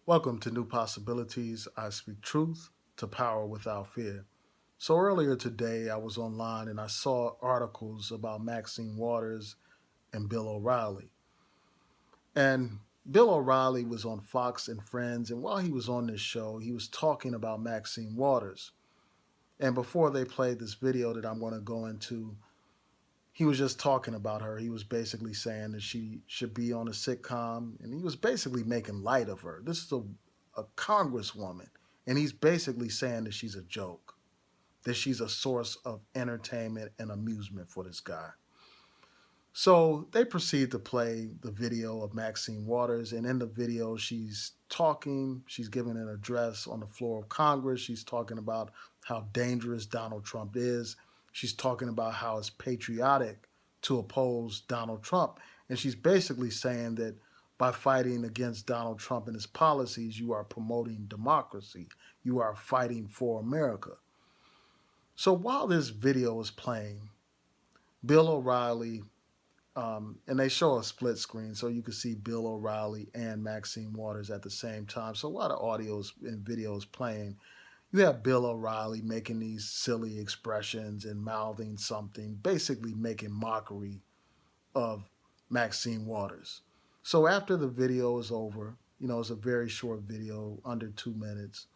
Welcome to New Possibilities. I speak truth to power without fear. So earlier today, I was online and I saw articles about Maxine Waters and Bill O'Reilly. And Bill O'Reilly was on Fox and Friends, and while he was on this show, he was talking about Maxine Waters. And before they played this video that I'm going to go into, he was just talking about her. He was basically saying that she should be on a sitcom, and he was basically making light of her. This is a congresswoman, and he's basically saying that she's a joke, that she's a source of entertainment and amusement for this guy. So they proceed to play the video of Maxine Waters, and in the video, she's talking, she's giving an address on the floor of Congress. She's talking about how dangerous Donald Trump is. She's talking about how it's patriotic to oppose Donald Trump. And she's basically saying that by fighting against Donald Trump and his policies, you are promoting democracy. You are fighting for America. So while this video is playing, Bill O'Reilly and they show a split screen so you can see Bill O'Reilly and Maxine Waters at the same time. So while the audios and videos playing, you have Bill O'Reilly making these silly expressions and mouthing something, basically making mockery of Maxine Waters. So after the video is over, it's a very short video, under 2 minutes.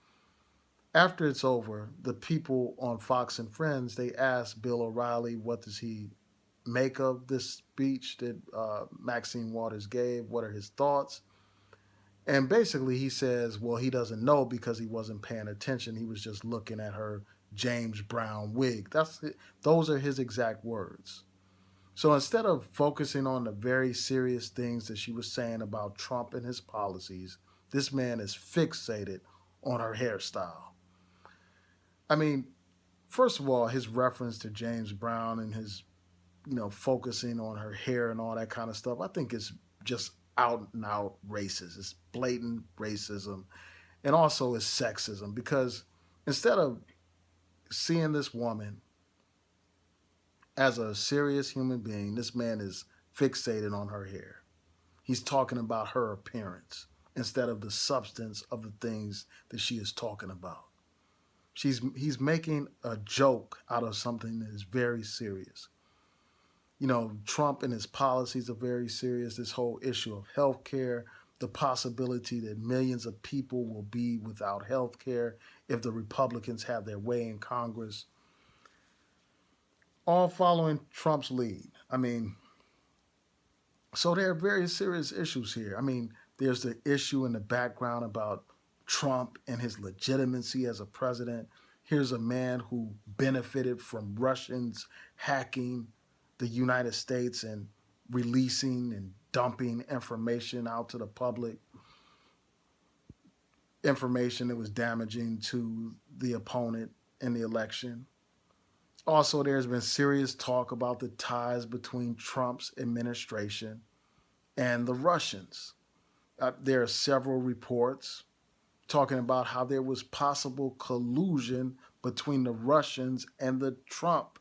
After it's over, the people on Fox and Friends, they ask Bill O'Reilly, what does he make of this speech that Maxine Waters gave? What are his thoughts? And basically, he says, well, he doesn't know because he wasn't paying attention. He was just looking at her James Brown wig. Those are his exact words. So instead of focusing on the very serious things that she was saying about Trump and his policies, this man is fixated on her hairstyle. I mean, first of all, his reference to James Brown and his focusing on her hair and all that kind of stuff, I think it's just out and out racist. It's blatant racism. And also it's sexism because instead of seeing this woman as a serious human being, this man is fixated on her hair. He's talking about her appearance instead of the substance of the things that she is talking about. He's making a joke out of something that is very serious. Trump and his policies are very serious. This whole issue of health care, the possibility that millions of people will be without health care if the Republicans have their way in Congress, all following Trump's lead. So there are very serious issues here. There's the issue in the background about Trump and his legitimacy as a president. Here's a man who benefited from Russians hacking the United States and releasing and dumping information out to the public, information that was damaging to the opponent in the election. Also, there's been serious talk about the ties between Trump's administration and the Russians. There are several reports talking about how there was possible collusion between the Russians and the Trump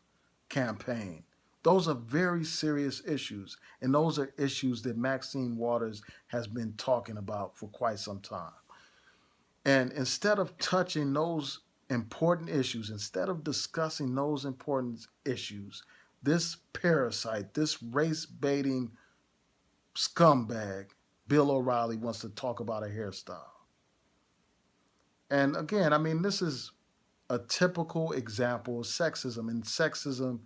campaign. Those are very serious issues, and those are issues that Maxine Waters has been talking about for quite some time. And instead of touching those important issues, instead of discussing those important issues, this parasite, this race baiting scumbag, Bill O'Reilly, wants to talk about a hairstyle. And again, this is a typical example of sexism, and sexism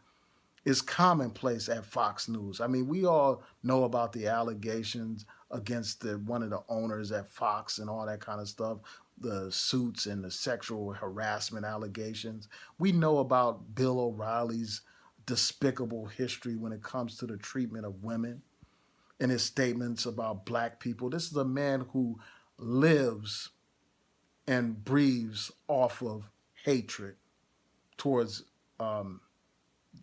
is commonplace at Fox News. We all know about the allegations against one of the owners at Fox and all that kind of stuff, the suits and the sexual harassment allegations. We know about Bill O'Reilly's despicable history when it comes to the treatment of women and his statements about black people. This is a man who lives and breathes off of hatred towards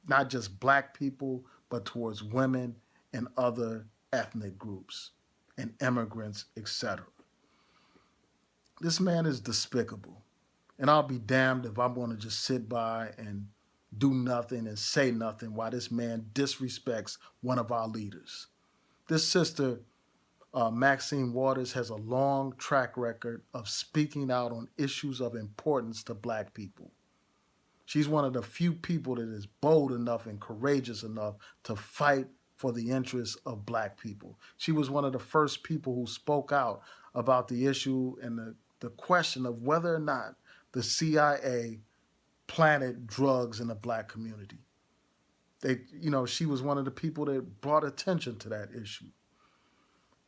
not just black people, but towards women and other ethnic groups and immigrants, etc. This man is despicable. And I'll be damned if I'm going to just sit by and do nothing and say nothing while this man disrespects one of our leaders. This sister Maxine Waters has a long track record of speaking out on issues of importance to Black people. She's one of the few people that is bold enough and courageous enough to fight for the interests of Black people. She was one of the first people who spoke out about the issue and the question of whether or not the CIA planted drugs in the Black community. She was one of the people that brought attention to that issue.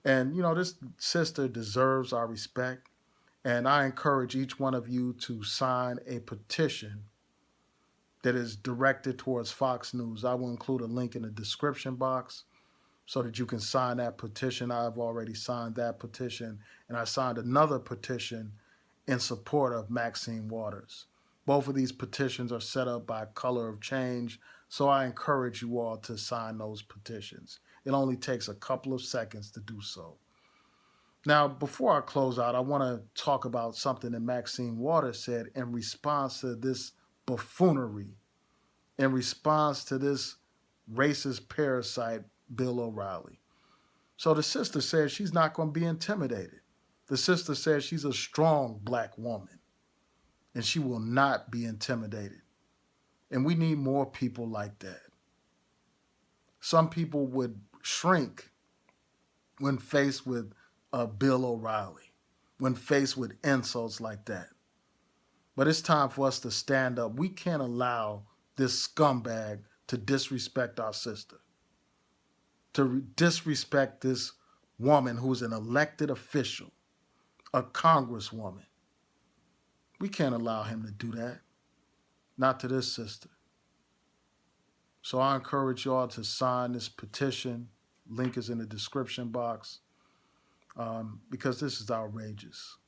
And, this sister deserves our respect. And I encourage each one of you to sign a petition that is directed towards Fox News. I will include a link in the description box so that you can sign that petition. I've already signed that petition, and I signed another petition in support of Maxine Waters. Both of these petitions are set up by Color of Change, so I encourage you all to sign those petitions. It only takes a couple of seconds to do so. Now, before I close out, I want to talk about something that Maxine Waters said in response to this buffoonery, in response to this racist parasite, Bill O'Reilly. So the sister says she's not going to be intimidated. The sister says she's a strong Black woman and she will not be intimidated. And we need more people like that. Some people would shrink when faced with Bill O'Reilly, when faced with insults like that. But it's time for us to stand up. We can't allow this scumbag to disrespect our sister, to disrespect this woman who's an elected official, a congresswoman. We can't allow him to do that. Not to this sister. So I encourage y'all to sign this petition. Link is in the description box because this is outrageous.